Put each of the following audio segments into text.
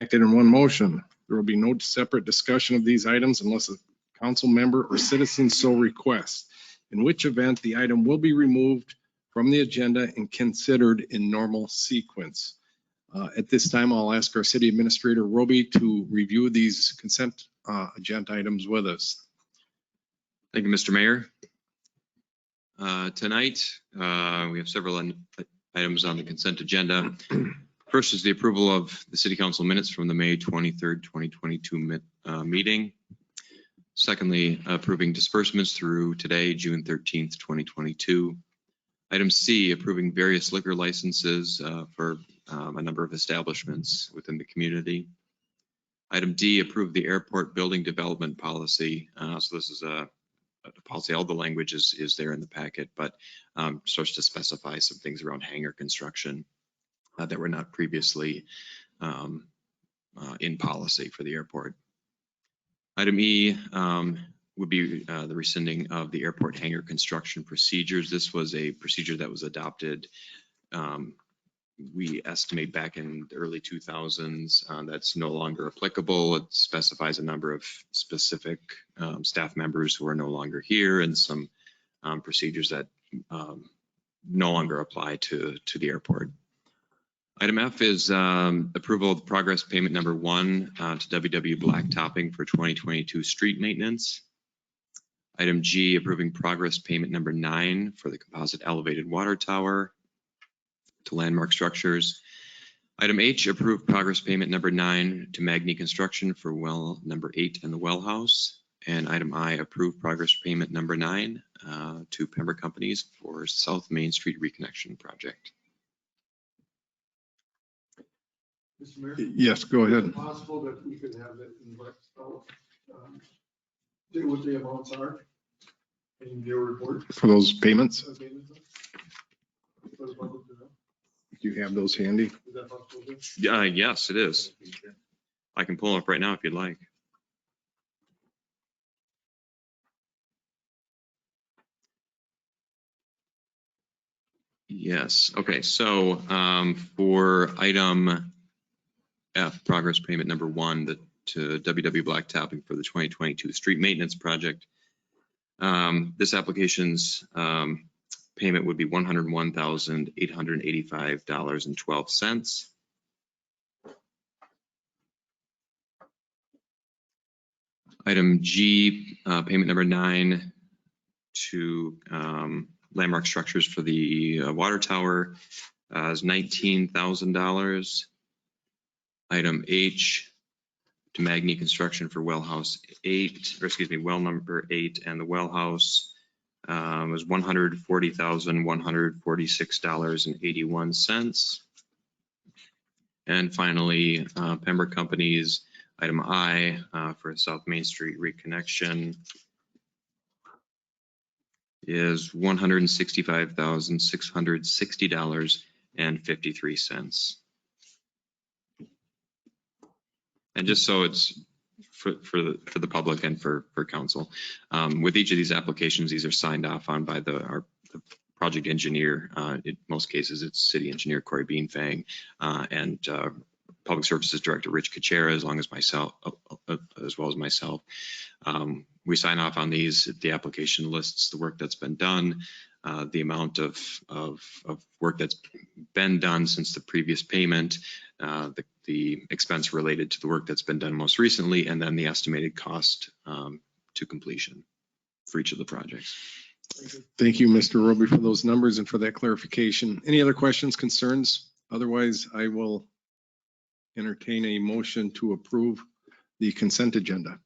Acted in one motion. There will be no separate discussion of these items unless a council member or citizen so requests, in which event the item will be removed from the agenda and considered in normal sequence. At this time, I'll ask our city administrator, Roby, to review these consent agenda items with us. Thank you, Mr. Mayor. Tonight, we have several items on the consent agenda. First is the approval of the city council minutes from the May 23rd, 2022 meeting. Secondly, approving disbursements through today, June 13th, 2022. Item C, approving various liquor licenses for a number of establishments within the community. Item D, approve the airport building development policy. So this is a policy, all the language is there in the packet, but starts to specify some things around hangar construction that were not previously in policy for the airport. Item E would be the rescinding of the airport hangar construction procedures. This was a procedure that was adopted, we estimate back in the early 2000s. That's no longer applicable. It specifies a number of specific staff members who are no longer here and some procedures that no longer apply to the airport. Item F is approval of progress payment number 1 to WW Blacktopping for 2022 street maintenance. Item G, approving progress payment number 9 for the composite elevated water tower to Landmark Structures. Item H, approved progress payment number 9 to Magni Construction for well number 8 and the well house. And item I, approved progress payment number 9 to Pembroke Companies for South Main Street reconnection project. Mr. Mayor? Yes, go ahead. Is it possible that we could have it in what the amounts are in your report? For those payments, For the public to know? do you have those handy? Is that possible? Yes, it is. I can pull them up right now if you'd like. Yes. Okay. So for item F, progress payment number 1 to WW Blacktopping for the 2022 street maintenance project. This application's payment would be $101,885.12. Item G, payment number 9 to Landmark Structures for the water tower is $19,000. Item H, to Magni Construction for well house 8, or excuse me, well number 8 and the well house was $140,146.81. And finally, Pembroke Companies, item I for South Main Street reconnection is $165,660.53. And just so it's for the public and for council, with each of these applications, these are signed off on by the project engineer. In most cases, it's city engineer Corey Beanfang and Public Services Director Rich Kachera, as well as myself. We sign off on these. The application lists the work that's been done, the amount of work that's been done since the previous payment, the expense related to the work that's been done most recently, and then the estimated cost to completion for each of the projects. Thank you, Mr. Roby, for those numbers and for that clarification. Any other questions, concerns? Otherwise, I will entertain a motion to approve the consent agenda.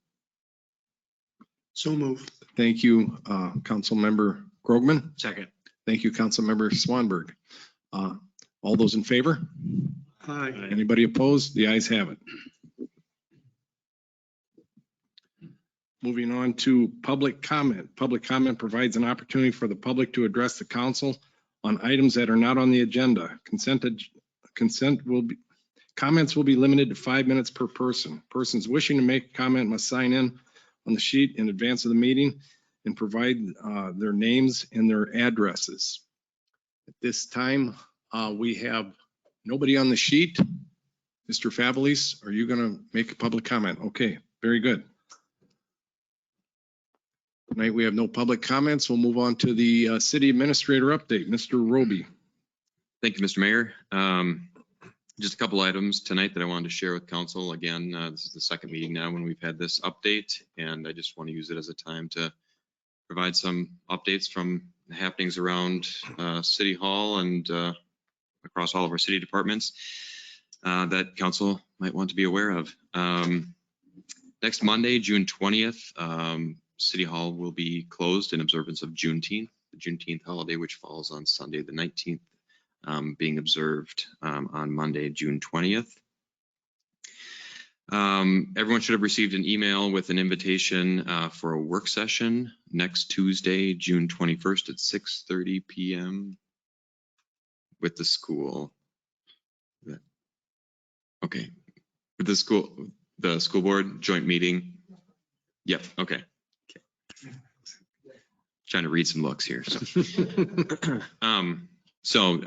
So moved. Thank you, Council Member Krogman. Second. Thank you, Council Member Swanberg. All those in favor? Aye. Anybody opposed? The ayes have it. Moving on to public comment. Public comment provides an opportunity for the public to address the council on items that are not on the agenda. Comments will be limited to 5 minutes per person. Persons wishing to make a comment must sign in on the sheet in advance of the meeting and provide their names and their addresses. At this time, we have nobody on the sheet. Mr. Favalis, are you going to make a public comment? Okay, very good. Tonight we have no public comments. We'll move on to the city administrator update. Mr. Roby. Thank you, Mr. Mayor. Just a couple items tonight that I wanted to share with council. Again, this is the second meeting now when we've had this update, and I just want to use it as a time to provide some updates from the happenings around City Hall and across all of our city departments that council might want to be aware of. Next Monday, June 20th, City Hall will be closed in observance of Juneteenth, the Juneteenth holiday, which falls on Sunday the 19th. Being observed on Monday, June 20th. Everyone should have received an email with an invitation for a work session next Tuesday, June 21st at 6:30 p.m. with the school. Okay, with the school board joint meeting. Yep, okay. Trying to read some looks here. So.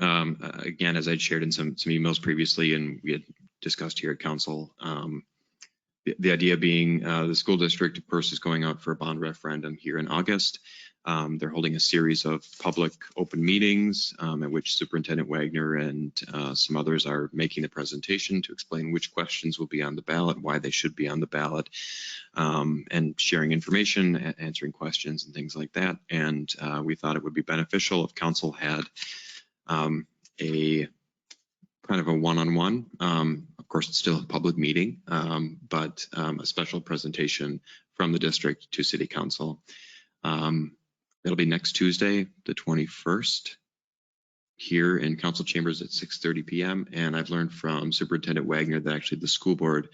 Again, as I'd shared in some emails previously, and we had discussed here at council, the idea being the school district, of course, is going out for a bond referendum here in August. They're holding a series of public open meetings at which Superintendent Wagner and some others are making a presentation to explain which questions will be on the ballot, why they should be on the ballot, and sharing information, answering questions and things like that. And we thought it would be beneficial if council had a kind of a one-on-one. Of course, it's still a public meeting, but a special presentation from the district to City Council. It'll be next Tuesday, the 21st, here in council chambers at 6:30 p.m. And I've learned from Superintendent Wagner that actually the school board,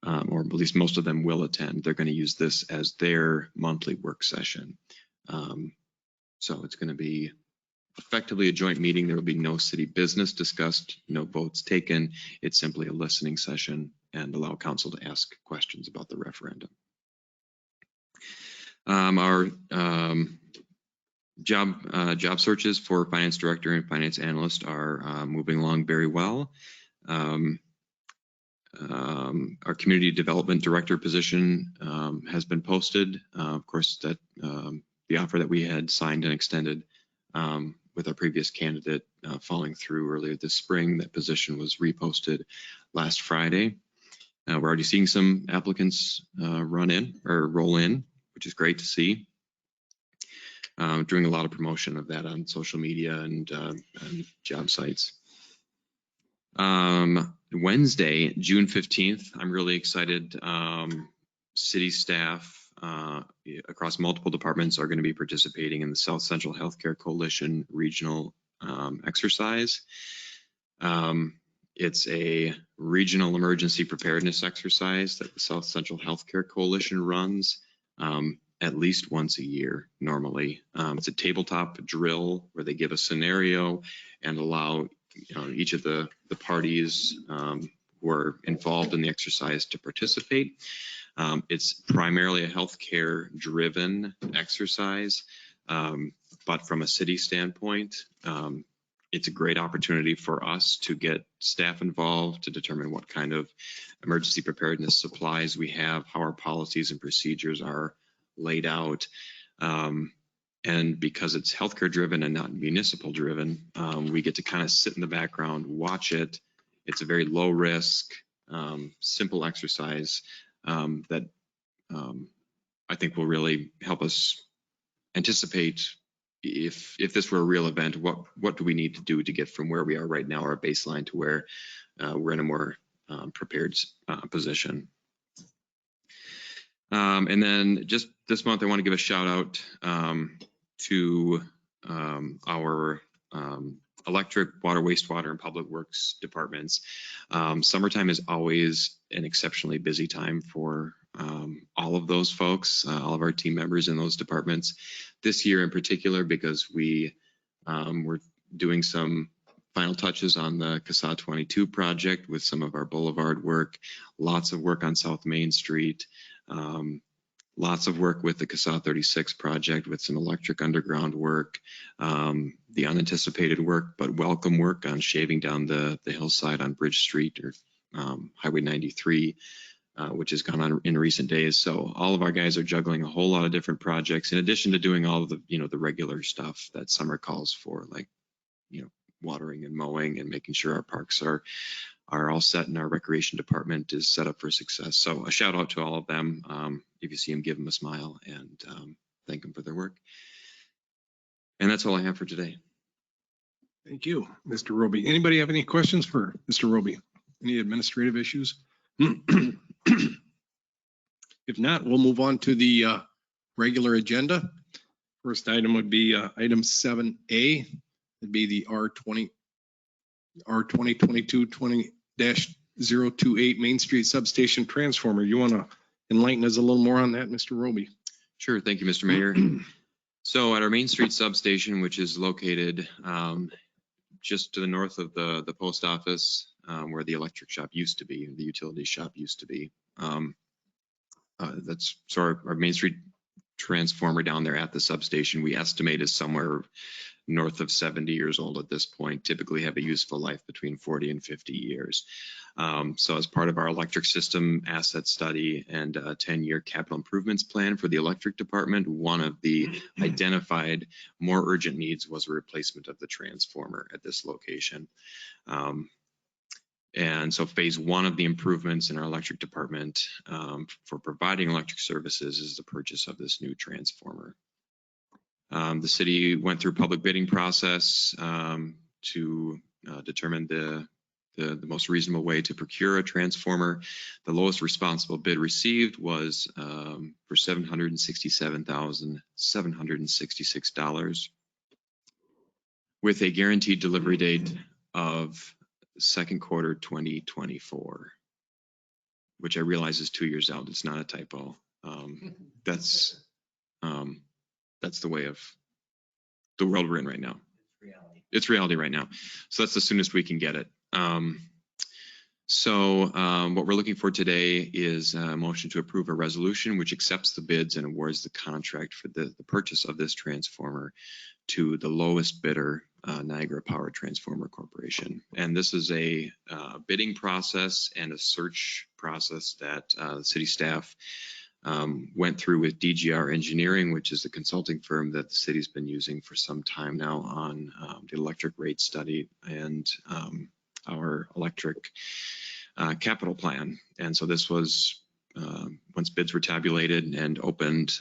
or at least most of them, will attend. They're going to use this as their monthly work session. So it's going to be effectively a joint meeting. There will be no city business discussed, no votes taken. It's simply a listening session and allow council to ask questions about the referendum. Our job searches for finance director and finance analyst are moving along very well. Our community development director position has been posted. Of course, that the offer that we had signed and extended with our previous candidate falling through earlier this spring. That position was reposted last Friday. We're already seeing some applicants roll in, which is great to see. Doing a lot of promotion of that on social media and job sites. Wednesday, June 15th, I'm really excited. City staff across multiple departments are going to be participating in the South Central Healthcare Coalition regional exercise. It's a regional emergency preparedness exercise that the South Central Healthcare Coalition runs at least once a year normally. It's a tabletop drill where they give a scenario and allow each of the parties who are involved in the exercise to participate. It's primarily a healthcare driven exercise, but from a city standpoint, it's a great opportunity for us to get staff involved to determine what kind of emergency preparedness supplies we have, how our policies and procedures are laid out. And because it's healthcare driven and not municipal driven, we get to kind of sit in the background, watch it. It's a very low risk, simple exercise that I think will really help us anticipate if this were a real event, what do we need to do to get from where we are right now, our baseline, to where we're in a more prepared position. And then just this month, I want to give a shout out to our electric, water, wastewater, and public works departments. Summertime is always an exceptionally busy time for all of those folks, all of our team members in those departments. This year in particular, because we were doing some final touches on the CASA 22 project with some of our boulevard work, lots of work on South Main Street, lots of work with the CASA 36 project with some electric underground work, the unanticipated work, but welcome work on shaving down the hillside on Bridge Street, or Highway 93, which has gone on in recent days. So all of our guys are juggling a whole lot of different projects in addition to doing all of the, the regular stuff that summer calls for, like, watering and mowing and making sure our parks are all set and our recreation department is set up for success. So a shout out to all of them. If you see them, give them a smile and thank them for their work. And that's all I have for today. Thank you, Mr. Roby. Anybody have any questions for Mr. Roby? Any administrative issues? If not, we'll move on to the regular agenda. First item would be item 7A. It'd be the R2022-20-028 Main Street Substation Transformer. You want to enlighten us a little more on that, Mr. Roby? Sure. Thank you, Mr. Mayor. So at our Main Street substation, which is located just to the north of the post office, where the electric shop used to be, the utility shop used to be. That's so our Main Street transformer down there at the substation, we estimate is somewhere north of 70 years old at this point, typically have a useful life between 40 and 50 years. So as part of our electric system asset study and a 10-year capital improvements plan for the electric department, one of the identified more urgent needs was a replacement of the transformer at this location. And so phase one of the improvements in our electric department for providing electric services is the purchase of this new transformer. The city went through public bidding process to determine the most reasonable way to procure a transformer. The lowest responsible bid received was for $767,766 with a guaranteed delivery date of second quarter 2024, which I realize is 2 years out. It's not a typo. That's the way of the world we're in right now. It's reality right now. So that's the soonest we can get it. What we're looking for today is a motion to approve a resolution which accepts the bids and awards the contract for the purchase of this transformer to the lowest bidder, Niagara Power Transformer Corporation. And this is a bidding process and a search process that the city staff went through with DGR Engineering, which is the consulting firm that the city's been using for some time now on the electric rate study and our electric capital plan. And so this was, once bids were tabulated and opened,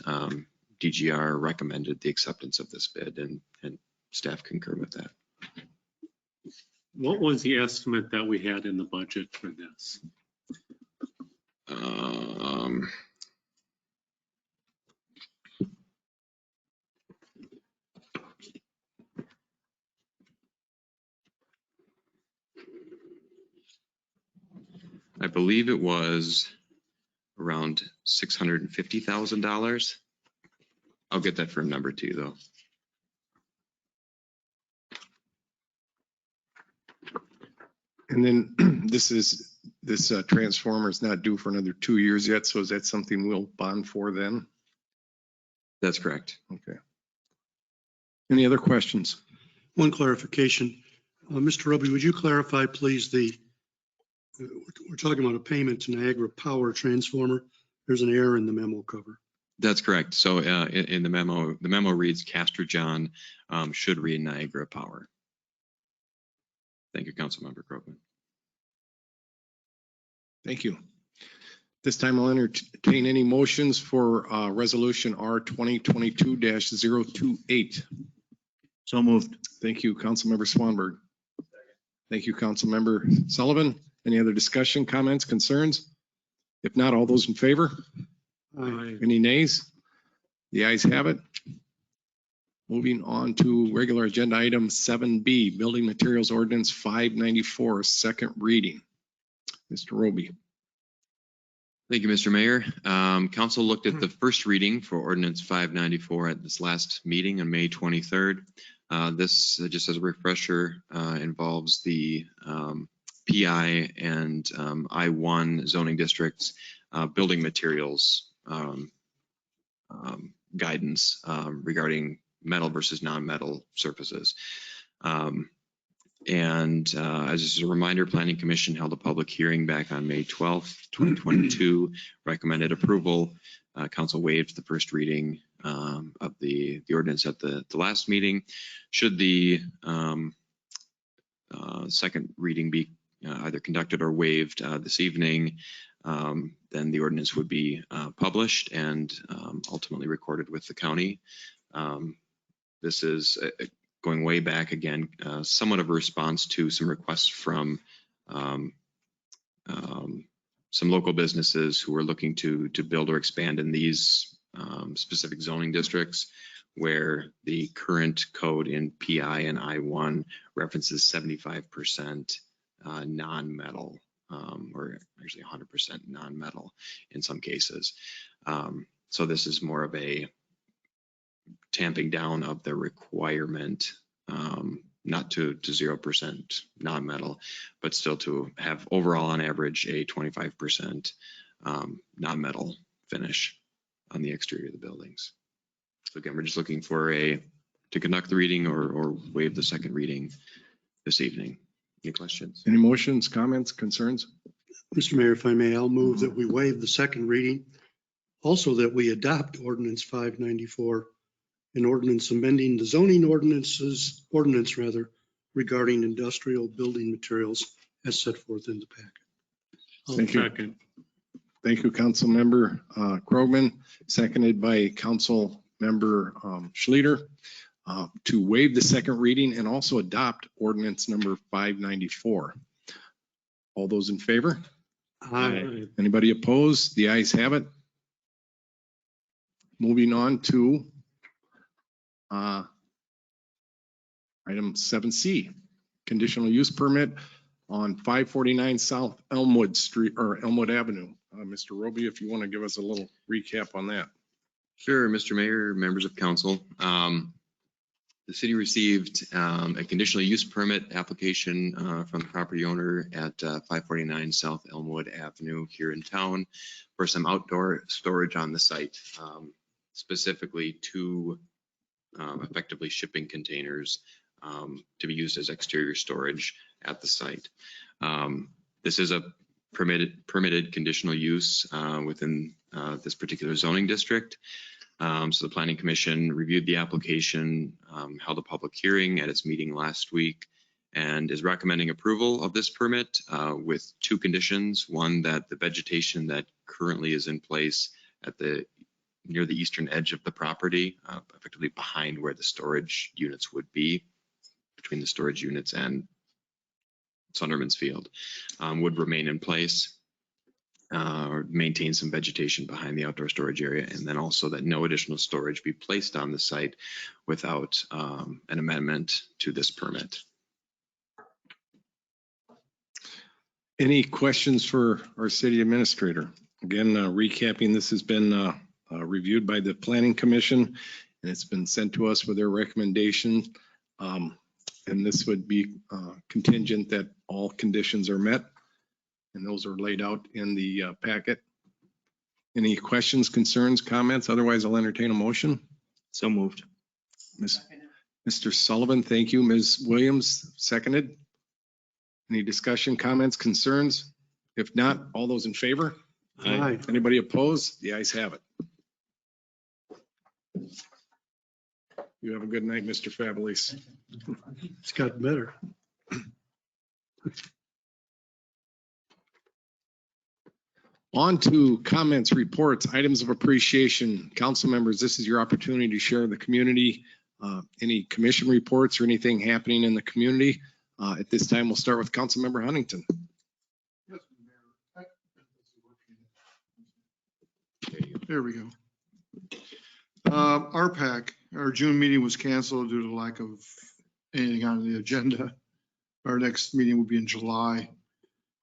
DGR recommended the acceptance of this bid, and staff concur with that. What was the estimate that we had in the budget for this? I believe it was around $650,000. I'll get that firm number to you, though. And then this transformer is not due for another 2 years yet. So is that something we'll bond for then? That's correct. Okay. Any other questions? One clarification. Mr. Roby, would you clarify, please, we're talking about a payment to Niagara Power Transformer. There's an error in the memo cover. That's correct. So in the memo reads Castor John, should read Niagara Power. Thank you, Councilmember Krogman. Thank you. This time I'll entertain any motions for resolution R 2022-028. So moved. Thank you, Councilmember Swanberg. Thank you, Councilmember Sullivan. Any other discussion, comments, concerns? If not, all those in favor? Aye. Any nays? The ayes have it. Moving on to regular agenda item 7B, Building Materials Ordinance 594, second reading. Mr. Roby. Thank you, Mr. Mayor. Council looked at the first reading for Ordinance 594 at this last meeting on May 23rd. This, just as a refresher, involves the PI and I-1 zoning districts building materials guidance regarding metal versus non-metal surfaces. And as a reminder, Planning Commission held a public hearing back on May 12th, 2022, recommended approval. Council waived the first reading of the ordinance at the last meeting. Should the second reading be either conducted or waived this evening, then the ordinance would be published and ultimately recorded with the county. This is going way back again, somewhat of a response to some requests from some local businesses who are looking to build or expand in these specific zoning districts, where the current code in PI and I1 references 75% non-metal, or actually 100% non-metal in some cases. So this is more of a tamping down of the requirement, not to 0% non-metal, but still to have overall on average a 25% non-metal finish on the exterior of the buildings. So again, we're just looking for to conduct the reading or waive the second reading this evening. Any questions? Any motions, comments, concerns? Mr. Mayor, if I may, I'll move that we waive the second reading. Also that we adopt ordinance 594, an ordinance amending the zoning ordinance regarding industrial building materials as set forth in the packet. Thank you. Second. Thank you, Council Member Krogman, seconded by Council Member Schlueter, to waive the second reading and also adopt ordinance number 594. All those in favor? Aye. Anybody opposed? The ayes have it. Moving on to item 7C, conditional use permit on 549 South Elmwood Street or Elmwood Avenue. Mr. Roby, if you want to give us a little recap on that. Sure, Mr. Mayor, members of council. The city received a conditional use permit application from the property owner at 549 South Elmwood Avenue here in town for some outdoor storage on the site, specifically two effectively shipping containers to be used as exterior storage at the site. This is a permitted conditional use within this particular zoning district. So the Planning Commission reviewed the application, held a public hearing at its meeting last week, and is recommending approval of this permit with two conditions. One, that the vegetation that currently is in place at near the eastern edge of the property, effectively behind where the storage units would be, between the storage units and Sunderman's Field, would remain in place. Or maintain some vegetation behind the outdoor storage area, and then also that no additional storage be placed on the site without an amendment to this permit. Any questions for our city administrator? Again, recapping, this has been reviewed by the Planning Commission, and it's been sent to us with their recommendation. And this would be contingent that all conditions are met. And those are laid out in the packet. Any questions, concerns, comments? Otherwise, I'll entertain a motion. So moved. Mr. Sullivan, thank you. Ms. Williams, seconded. Any discussion, comments, concerns? If not, all those in favor? Aye. Anybody opposed? The ayes have it. You have a good night, Mr. Fabelese. It's gotten better. On to comments, reports, items of appreciation. Council members, this is your opportunity to share the community, any commission reports or anything happening in the community. At this time, we'll start with Council Member Huntington. There we go. RPAC, our June meeting was canceled due to lack of anything on the agenda. Our next meeting will be in July.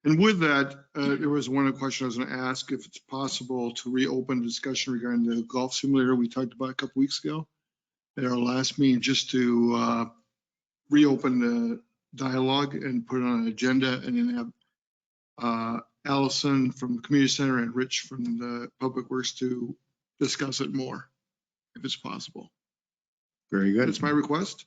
And with that, there was one question I was going to ask if it's possible to reopen discussion regarding the golf simulator we talked about a couple weeks ago at our last meeting, just to reopen the dialogue and put it on an agenda, and then have Allison from the community center and Rich from the public works to discuss it more, if it's possible. Very good. That's my request.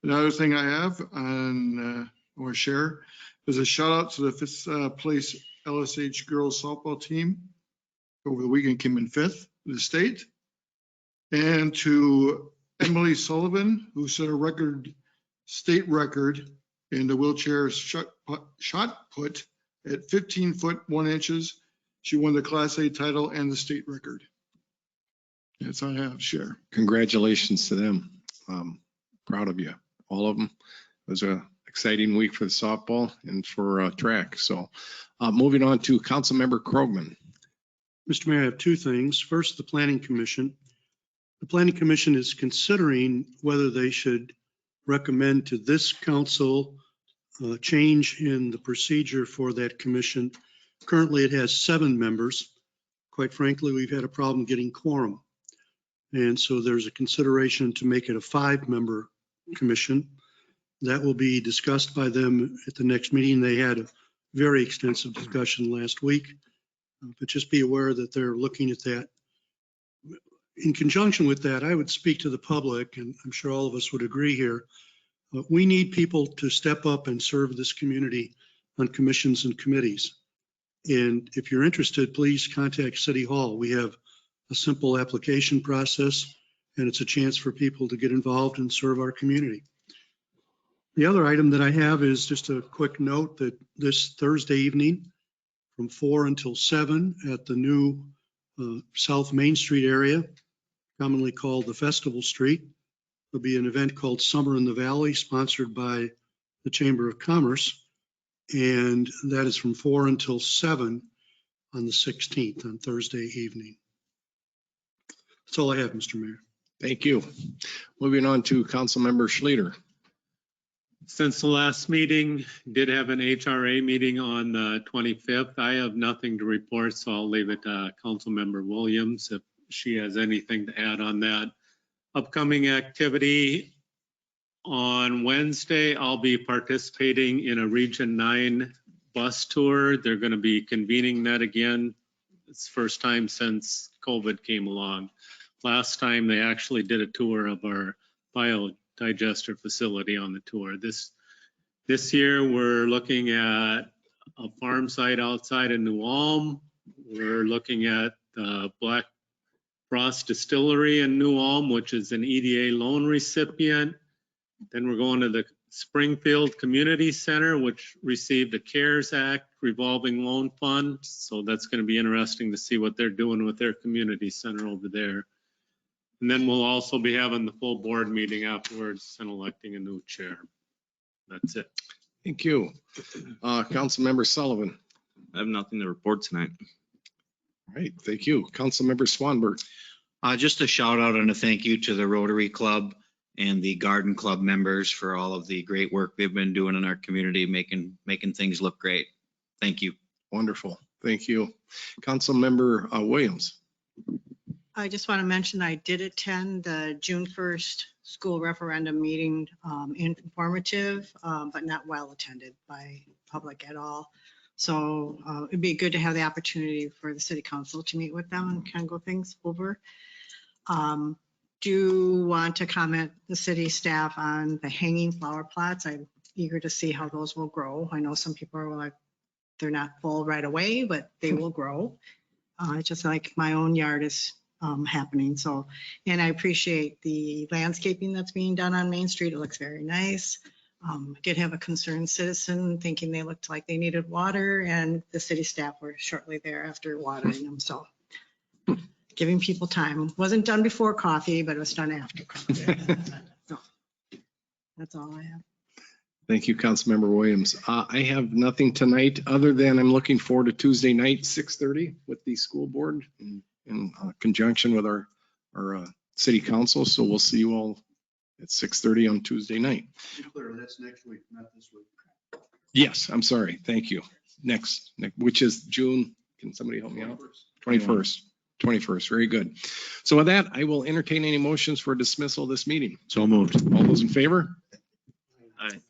Another thing I have on I want to share. There's a shout out to the fifth place LSH girls softball team. Over the weekend came in fifth in the state. And to Emily Sullivan, who set a state record in the wheelchair shot put at 15 foot 1 inches. She won the Class A title and the state record. That's all I have, share. Congratulations to them. Proud of you, all of them. It was a exciting week for the softball and for track. So moving on to Councilmember Krogman. Mr. Mayor, I have two things. First, the Planning Commission. The Planning Commission is considering whether they should recommend to this council change in the procedure for that commission. Currently, it has 7 members. Quite frankly, we've had a problem getting quorum. And so there's a consideration to make it a 5-member commission. That will be discussed by them at the next meeting. They had a very extensive discussion last week, but just be aware that they're looking at that. In conjunction with that, I would speak to the public, and I'm sure all of us would agree here. We need people to step up and serve this community on commissions and committees. And if you're interested, please contact City Hall. We have a simple application process, and it's a chance for people to get involved and serve our community. The other item that I have is just a quick note that this Thursday evening from 4 until 7 at the new South Main Street area, commonly called the Festival Street, there'll be an event called Summer in the Valley, sponsored by the Chamber of Commerce. And that is from 4 until 7 on the 16th, on Thursday evening. That's all I have, Mr. Mayor. Thank you. Moving on to Councilmember Schlueter. Since the last meeting, did have an HRA meeting on the 25th. I have nothing to report, so I'll leave it to Councilmember Williams if she has anything to add on that. Upcoming activity on Wednesday, I'll be participating in a Region 9 bus tour. They're going to be convening that again. It's the first time since COVID came along. Last time they actually did a tour of our biodigester facility on the tour. This year we're looking at a farm site outside of New Ulm. We're looking at the Black Frost Distillery in New Ulm, which is an EDA loan recipient. Then we're going to the Springfield Community Center, which received a CARES Act revolving loan fund. So that's going to be interesting to see what they're doing with their community center over there. And then we'll also be having the full board meeting afterwards and electing a new chair. That's it. Thank you. Councilmember Sullivan. I have nothing to report tonight. All right, thank you. Councilmember Swanberg. Just a shout out and a thank you to the Rotary Club and the Garden Club members for all of the great work they've been doing in our community, making things look great. Thank you. Wonderful. Thank you. Councilmember Williams. I just want to mention I did attend the June 1st school referendum meeting, informative, but not well attended by public at all. So it'd be good to have the opportunity for the city council to meet with them and kind of go things over. Do want to comment the city staff on the hanging flower plots. I'm eager to see how those will grow. I know some people are like, they're not full right away, but they will grow. Just like my own yard is happening. So, and I appreciate the landscaping that's being done on Main Street. It looks very nice. I did have a concerned citizen thinking they looked like they needed water, and the city staff were shortly thereafter watering them. So giving people time. Wasn't done before coffee, but it was done after coffee. So that's all I have. Thank you, Councilmember Williams. I have nothing tonight other than I'm looking forward to Tuesday night, 6:30 with the school board in conjunction with our city council. So we'll see you all at 6:30 on Tuesday night. That's next week, not this week. Yes, I'm sorry. Thank you. Next, which is June. Can somebody help me out? 21st. 21st. Very good. So with that, I will entertain any motions for dismissal of this meeting. So moved. All those in favor? Aye.